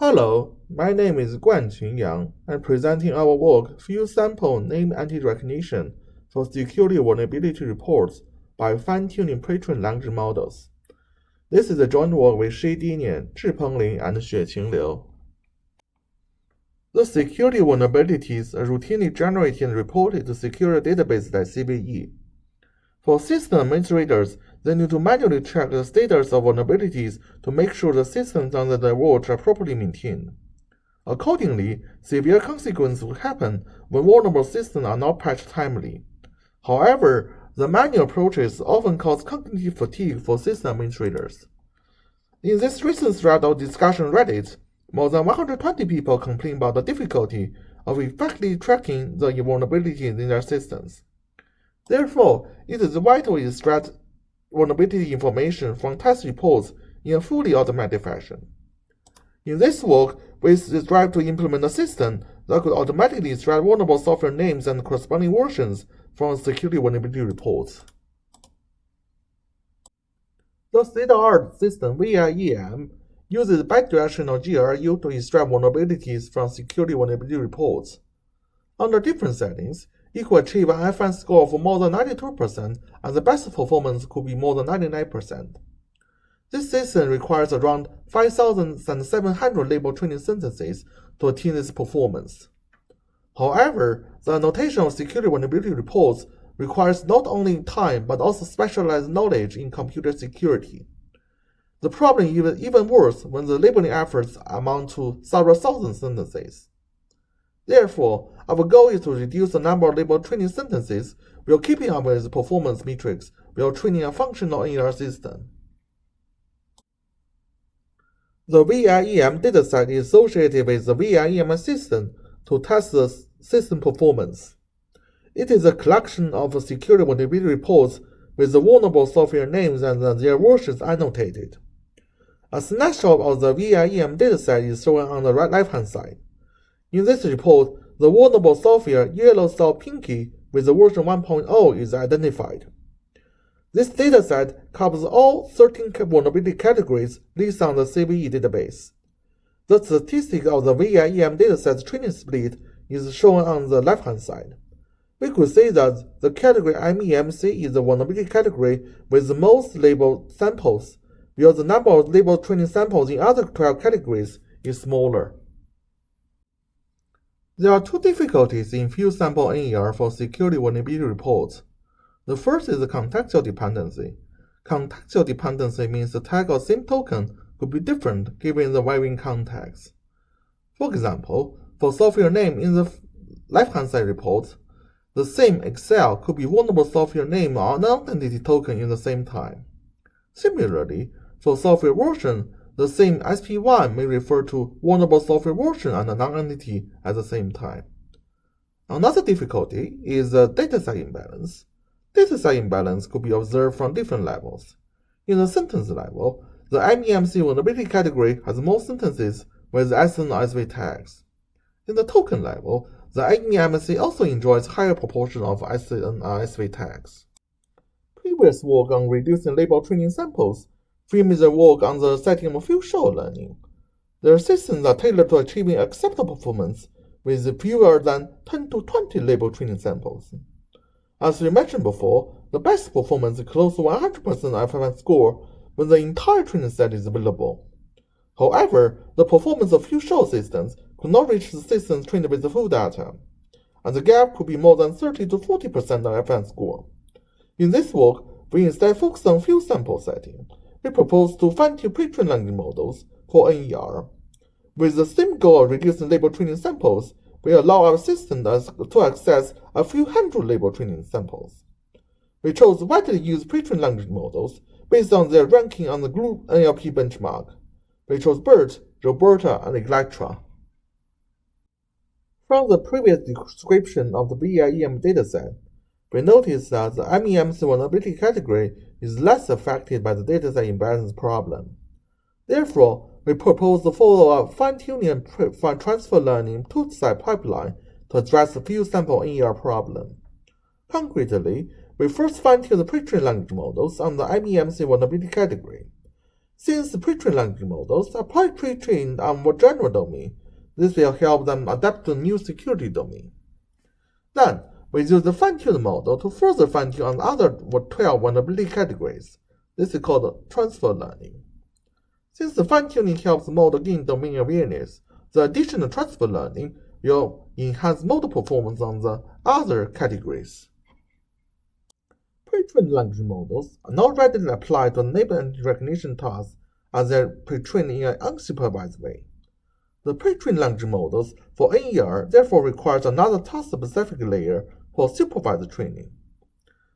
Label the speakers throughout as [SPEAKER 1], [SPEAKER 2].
[SPEAKER 1] Hello, my name is Guanqun Yang. I'm presenting our work Few Sample Name Anti-Recognition for Security Vulnerability Reports by Fine-Tuning Pre-trained Language Models. This is a joint work with Shi Dinian, Zhipeng Lin, and Xueqing Liu. The security vulnerabilities are routinely generated and reported to security databases like CVE. For system administrators, they need to manually check the status of vulnerabilities to make sure the systems under their watch are properly maintained. Accordingly, severe consequences will happen when vulnerable systems are not patched timely. However, the manual approaches often cause cognitive fatigue for system administrators. In this recent thread of discussion on Reddit, more than 120 people complain about the difficulty of effectively tracking the vulnerabilities in their systems. Therefore, it is vital to extract vulnerability information from test reports in a fully automated fashion. In this work, we strive to implement a system that could automatically extract vulnerable software names and corresponding versions from security vulnerability reports. The state-of-the-art system VIEM uses bidirectional GRU to extract vulnerabilities from security vulnerability reports. Under different settings, it could achieve an FN score of more than 92%, and the best performance could be more than 99%. This system requires around 5,700 label training sentences to attain this performance. However, the annotation of security vulnerability reports requires not only time but also specialized knowledge in computer security. The problem is even worse when the labeling efforts amount to several thousand sentences. Therefore, our goal is to reduce the number of labeled training sentences while keeping up with performance metrics while training a functional NER system. The VIEM dataset is associated with the VIEM system to test the system performance. It is a collection of security vulnerability reports with the vulnerable software names and their versions annotated. A snapshot of the VIEM dataset is shown on the left-hand side. In this report, the vulnerable software yellow cell pinky with the version 1.0 is identified. This dataset covers all 13 vulnerability categories listed on the CVE database. The statistic of the VIEM dataset's training split is shown on the left-hand side. We could say that the category MEMC is the vulnerability category with the most labeled samples, while the number of labeled training samples in other 12 categories is smaller. There are two difficulties in few sample NER for security vulnerability reports. The first is the contextual dependency. Contextual dependency means the tag of the same token could be different given the varying context. For example, for software name in the left-hand side report, the same Excel could be vulnerable software name or an identity token in the same time. Similarly, for software version, the same SP1 may refer to vulnerable software version and a non-entity at the same time. Another difficulty is the dataset imbalance. Dataset imbalance could be observed from different levels. In the sentence level, the MEMC vulnerability category has more sentences with SN or SV tags. In the token level, the MEMC also enjoys higher proportion of SN or SV tags. Previous work on reducing label training samples frames the work on the setting of few-shot learning. Their systems are tailored to achieving acceptable performance with fewer than 10 to 20 label training samples. As we mentioned before, the best performance is close to 100% FFN score when the entire training set is available. However, the performance of few-shot systems could not reach the systems trained with the full data, and the gap could be more than 30 to 40% of FFN score. In this work, we instead focus on few sample setting. We propose to fine-tune pre-trained language models for NER. With the same goal of reducing label training samples, we allow our system to access a few hundred label training samples. We chose widely used pre-trained language models based on their ranking on the group NLP benchmark. We chose BERT, Roberta, and Electra. From the previous description of the VIEM dataset, we notice that the MEMC vulnerability category is less affected by the dataset imbalance problem. Therefore, we propose to follow a fine-tuning and transfer learning two-step pipeline to address the few sample NER problem. Concretely, we first fine-tune the pre-trained language models on the MEMC vulnerability category. Since pre-trained language models are pre-trained on more general domain, this will help them adapt to new security domain. Then, we use the fine-tuned model to further fine-tune on other 12 vulnerability categories. This is called transfer learning. Since the fine-tuning helps the model gain domain awareness, the additional transfer learning will enhance model performance on the other categories. Pre-trained language models are not readily applied to enable entity recognition tasks as they are pre-trained in an unsupervised way. The pre-trained language models for NER therefore requires another task-specific layer for supervised training.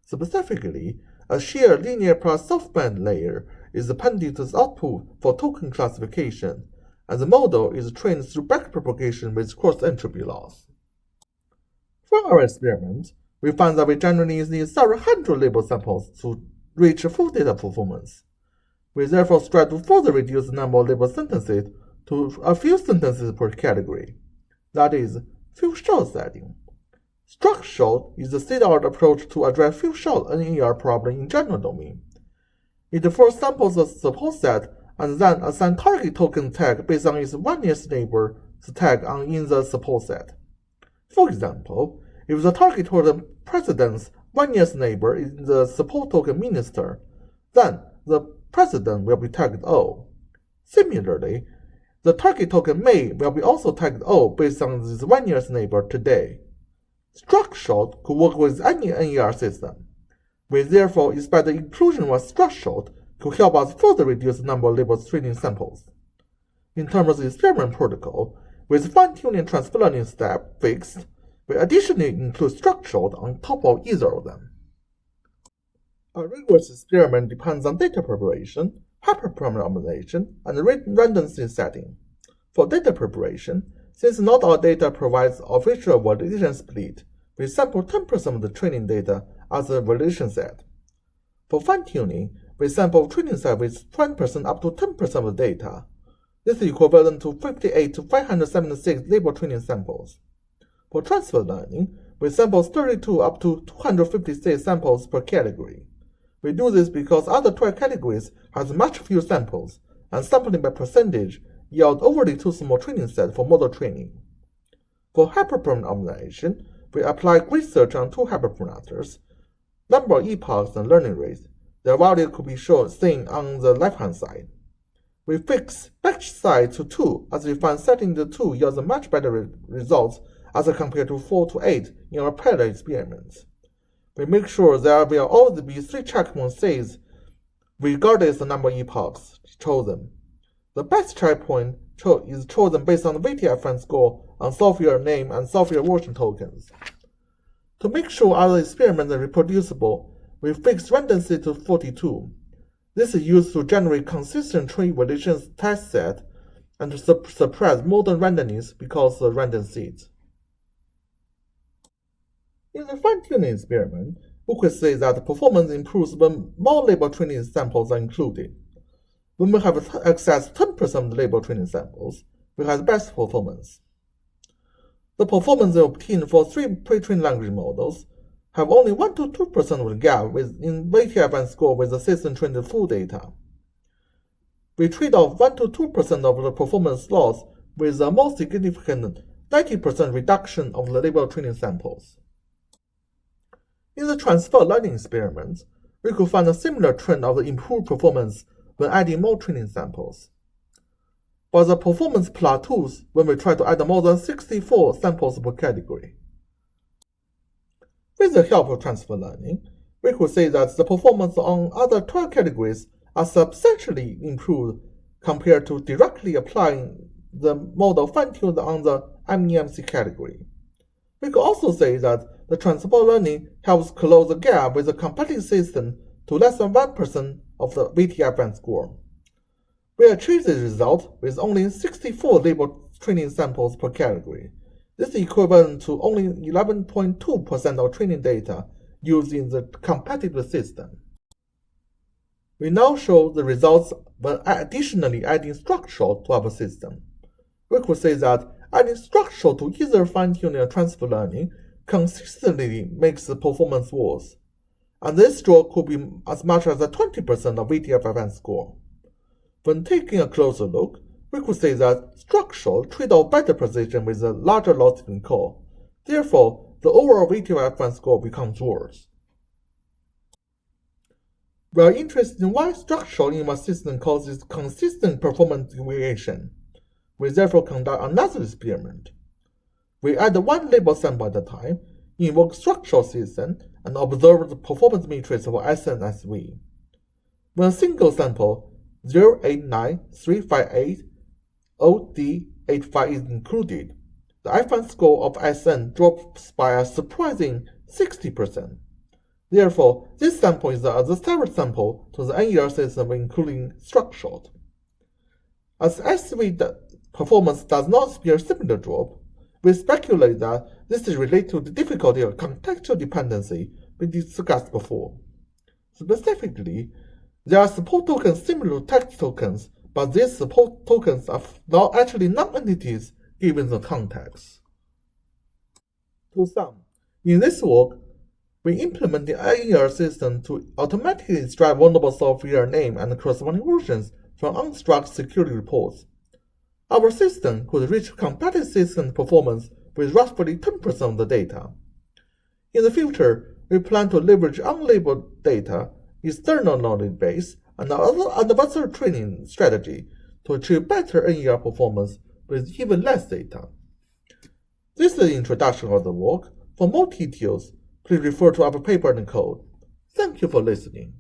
[SPEAKER 1] Specifically, a shared linear plus softband layer is appended to the output for token classification, and the model is trained through backpropagation with cross-entropy loss. From our experiment, we found that we generally need several hundred label samples to reach full data performance. We therefore strive to further reduce the number of label sentences to a few sentences per category, that is, few-shot setting. Struct-shot is the state-of-the-art approach to address few-shot NER problem in general domain. It first samples a support set and then assign target token tag based on its 1-year neighbor's tag in the support set. For example, if the target token precedence 1-year neighbor is the support token minister, then the precedent will be tagged O. Similarly, the target token May will be also tagged O based on this 1-year neighbor today. Struct-shot could work with any NER system. We therefore expect the inclusion of struct-shot could help us further reduce the number of label training samples. In terms of the experiment protocol, with fine-tuning transfer learning step fixed, we additionally include struct-shot on top of either of them. A rigorous experiment depends on data preparation, hyperparameter optimization, and redundancy setting. For data preparation, since not all data provides official validation split, we sample 10% of the training data as a validation set. For fine-tuning, we sample training set with 20% up to 10% of the data. This is equivalent to 58 to 576 label training samples. For transfer learning, we sample 32 up to 256 samples per category. We do this because other 12 categories have much fewer samples, and sampling by percentage yield overly too small training set for model training. For hyperparameter optimization, we apply research on two hyperparameters, number of epochs and learning rates. Their value could be seen on the left-hand side. We fix batch size to 2 as we find setting the 2 yields much better results as compared to 4 to 8 in our pilot experiments. We make sure there will always be 3 checkpoint states regardless of the number of epochs chosen. The best checkpoint is chosen based on the VTFN score on software name and software version tokens. To make sure our experiments are reproducible, we fix redundancy to 42. This is used to generate consistent tree validation test set and to suppress modern randomness because of random seeds. In the fine-tuning experiment, we could say that performance improves when more label training samples are included. When we have access to 10% of the label training samples, we have the best performance. The performance obtained for 3 pre-trained language models have only 1 to 2% of the gap in VTFN score with the system trained full data. We trade off 1 to 2% of the performance loss with a more significant 90% reduction of the label training samples. In the transfer learning experiments, we could find a similar trend of the improved performance when adding more training samples. But the performance plateaus when we try to add more than 64 samples per category. With the help of transfer learning, we could say that the performance on other 12 categories are substantially improved compared to directly applying the model fine-tuned on the MEMC category. We could also say that the transfer learning helps close the gap with the competitive system to less than 1% of the VTFN score. We achieved this result with only 64 label training samples per category. This is equivalent to only 11.2% of training data used in the competitive system. We now show the results when additionally adding struct-shot to our system. We could say that adding struct-shot to either fine-tuning or transfer learning consistently makes the performance worse, and this draw could be as much as 20% of VTFN score. When taking a closer look, we could say that structural trade off better precision with a larger loss given call. Therefore, the overall weighted F1 score becomes worse. We are interested in why structural in a system causes consistent performance variation. We therefore conduct another experiment. We add one label sample at a time, invoke structural system, and observe the performance matrix of SN and SV. When a single sample 089358OD85 is included, the F1 score of SN drops by a surprising 60%. Therefore, this sample is the third sample to the NER system including structured. As SV performance does not experience similar drop, we speculate that this is related to the difficulty of contextual dependency we discussed before. Specifically, there are support tokens similar to text tokens, but these support tokens are not actually non-entities given the context. To sum, in this work, we implement the NER system to automatically extract vulnerable software name and corresponding versions from unstructured security reports. Our system could reach competitive system performance with roughly 10% of the data. In the future, we plan to leverage unlabeled data, external knowledge base, and other advanced training strategy to achieve better NER performance with even less data. This is the introduction of the work. For more details, please refer to our paper and code. Thank you for listening.